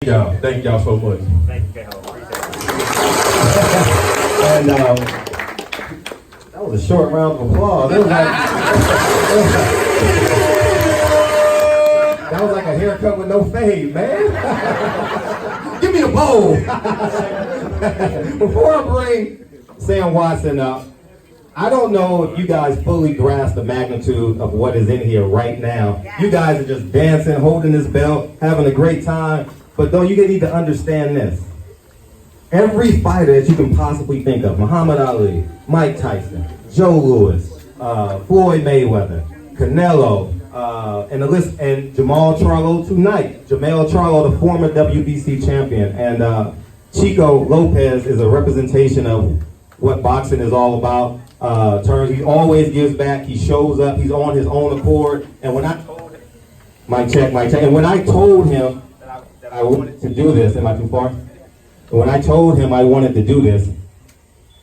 y'all. Thank y'all so much. Thank you, K-Ho. Appreciate it. And that was a short round of applause. That was like a haircut with no fade, man. Give me the bowl. Before I bring Sam Watson up, I don't know if you guys fully grasp the magnitude of what is in here right now. You guys are just dancing, holding this belt, having a great time. But though you need to understand this. Every fighter that you can possibly think of, Muhammad Ali, Mike Tyson, Joe Louis, Floyd Mayweather, Canelo, and the list, and Jamal Charlo tonight. Jamal Charlo, the former WBC champion, and Chico Lopez is a representation of what boxing is all about. He always gives back. He shows up. He's on his own accord. And when I told him, mic check. And when I told him that I wanted to do this, am I too far? When I told him I wanted to do this,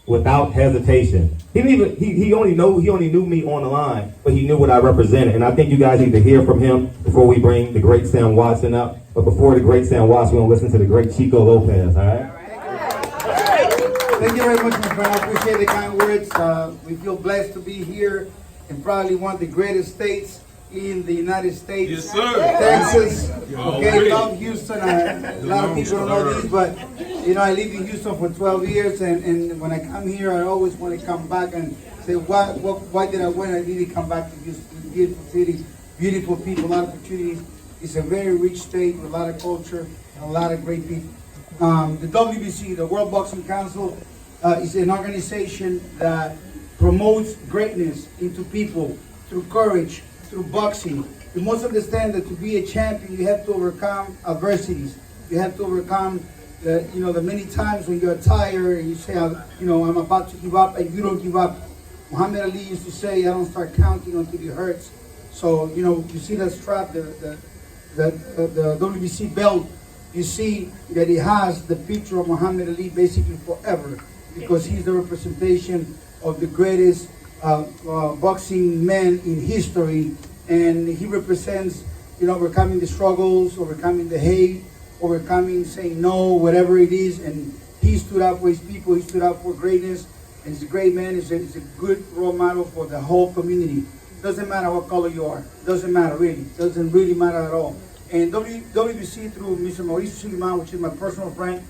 without hesitation, he only knew me on the line, but he knew what I represented. And I think you guys need to hear from him before we bring the great Sam Watson up. But before the great Sam Watson, we're gonna listen to the great Chico Lopez. All right. Thank you very much, my friend. I appreciate the kind words. We feel blessed to be here in probably one of the greatest states in the United States. Yes, sir. Texas. Okay, love Houston. A lot of people don't know this, but you know, I lived in Houston for 12 years, and when I come here, I always want to come back and say, why did I win? I need to come back to Houston. Beautiful city, beautiful people, a lot of opportunities. It's a very rich state with a lot of culture and a lot of great people. The WBC, the World Boxing Council, is an organization that promotes greatness into people through courage, through boxing. You must understand that to be a champion, you have to overcome adversities. You have to overcome the many times when you're tired and you say, I'm about to give up, and you don't give up. Muhammad Ali used to say, I don't start counting until it hurts. So, you see that strap, the WBC belt, you see that it has the picture of Muhammad Ali basically forever, because he's the representation of the greatest boxing man in history, and he represents, overcoming the struggles, overcoming the hate, overcoming saying no, whatever it is, and he stood up for his people, he stood up for greatness, and he's a great man. He's a good role model for the whole community. Doesn't matter what color you are, doesn't matter really, doesn't really matter at all. And WBC, through Mr. Mauricio Suleiman, which is my personal friend,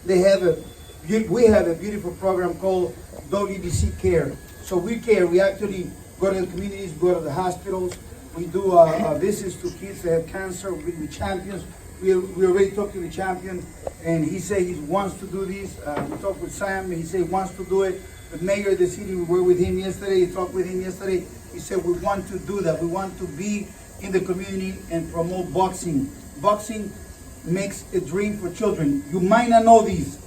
we have a beautiful program called WBC Care. So we care. We actually go to the communities, go to the hospitals. We do visits to kids that have cancer. We champions. We already talked to the champion, and he said he wants to do this. We talked with Sam, and he said he wants to do it. The mayor of the city, we were with him yesterday. He talked with him yesterday. He said we want to do that. We want to be in the community and promote boxing. Boxing makes a dream for children. You might not know these,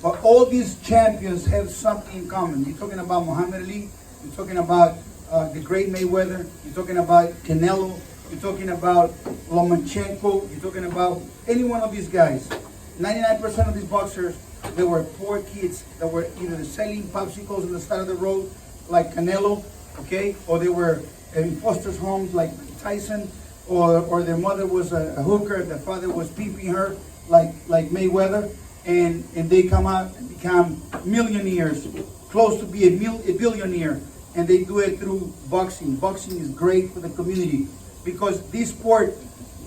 but all these champions have something in common. You're talking about Muhammad Ali, you're talking about the great Mayweather, you're talking about Canelo, you're talking about Lomachenko, you're talking about any one of these guys. 99% of these boxers, they were poor kids that were either selling popsicles on the side of the road, like Canelo, okay, or they were in foster homes like Tyson, or their mother was a hooker, the father was peeping her like Mayweather, and they come out and become millionaires, close to be a billionaire, and they do it through boxing. Boxing is great for the community, because this sport,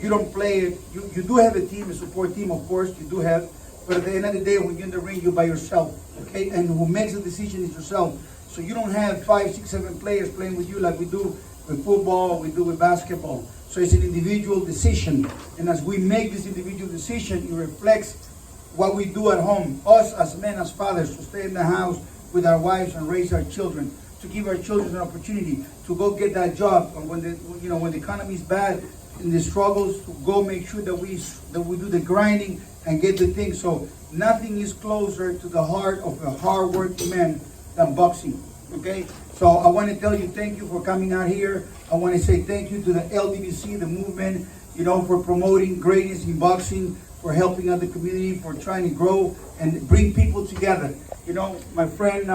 you don't play it, you do have a team, a support team, of course, you do have, but at the end of the day, when you're in the ring, you're by yourself, okay, and who makes the decision is yourself. So you don't have 5, 6, 7 players playing with you like we do with football, we do with basketball. So it's an individual decision. And as we make this individual decision, it reflects what we do at home. Us as men, as fathers, to stay in the house with our wives and raise our children, to give our children an opportunity to go get that job. And when the economy is bad and the struggles, to go make sure that we do the grinding and get the things. So nothing is closer to the heart of a hard-working man than boxing. Okay, so I want to tell you thank you for coming out here. I want to say thank you to the LWBC, the movement, for promoting greatness in boxing, for helping out the community, for trying to grow and bring people together. My friend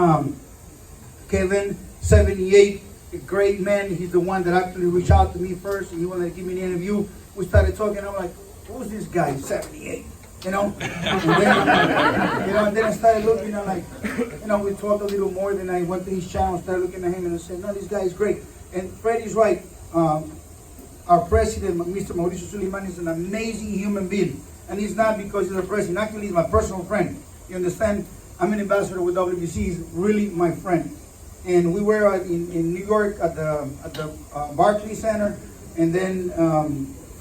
Kevin, 78, a great man. He's the one that actually reached out to me first, and he wanted to give me an interview. We started talking. I'm like, who's this guy, 78? you know. And then I started looking, like, we talked a little more. Then I went to his channel, started looking at him, and I said, no, this guy is great. And Freddie's right. Our president, Mr. Mauricio Suleiman, is an amazing human being. And he's not because he's a president. Actually, he's my personal friend. You understand? I'm an ambassador with WBC. He's really my friend. And we were in New York at the Barclays Center. And then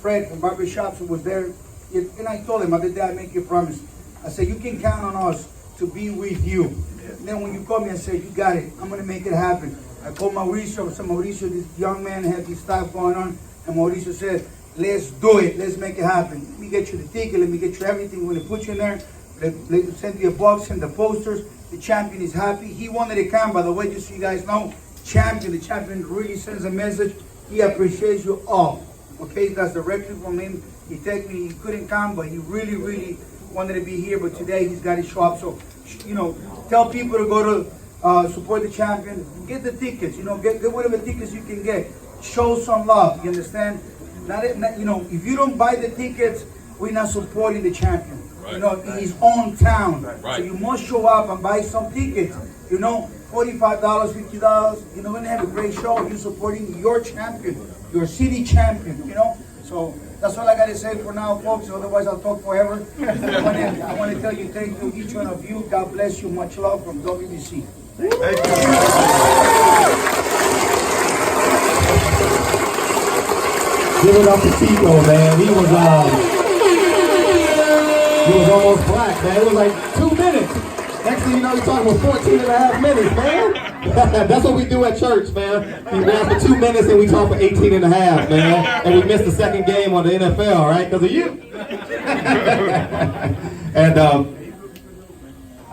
Fred from barbershop was there. And I told him, other day, I make you a promise. I said, you can count on us to be with you. And then when you called me, I said, you got it. I'm going to make it happen. I called Mauricio. I said, Mauricio, this young man had this stuff going on. And Mauricio said, let's do it. Let's make it happen. Let me get you the ticket. Let me get you everything. We're going to put you in there. Let send you a box and the posters. The champion is happy. He wanted to come, by the way, just so you guys know. The champion really sends a message. He appreciates you all. Okay, that's directly from him. He texted me. He couldn't come, but he really, really wanted to be here. But today he's got to show up. So, tell people to go to support the champion. Get the tickets. Get whatever tickets you can get. Show some love. You understand? If you don't buy the tickets, we're not supporting the champion. Right. In his own town. Right. So you must show up and buy some tickets. $45, $50. You're going to have a great show. You're supporting your champion, your city champion. So that's all I got to say for now, folks. Otherwise, I'll talk forever. I want to tell you, thank you, each one of you. God bless you. Much love from WBC. Thank you. Give it up to Chico, man. He was almost black, man. It was like 2 minutes. Next thing you know, he's talking for 14 and a half minutes, man. That's what we do at church, man. We ran for 2 minutes and we talk for 18 and a half, man. And we missed the second game on the NFL, right? Because of you. And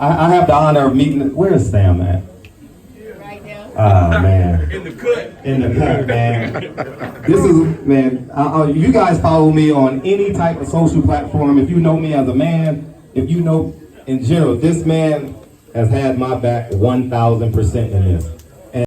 I have the honor of meeting. Where is Sam at? Oh, man. In the cut, man. This is, man, you guys follow me on any type of social platform. If you know me as a man, if you know in general, this man has had my back 1,000% in this.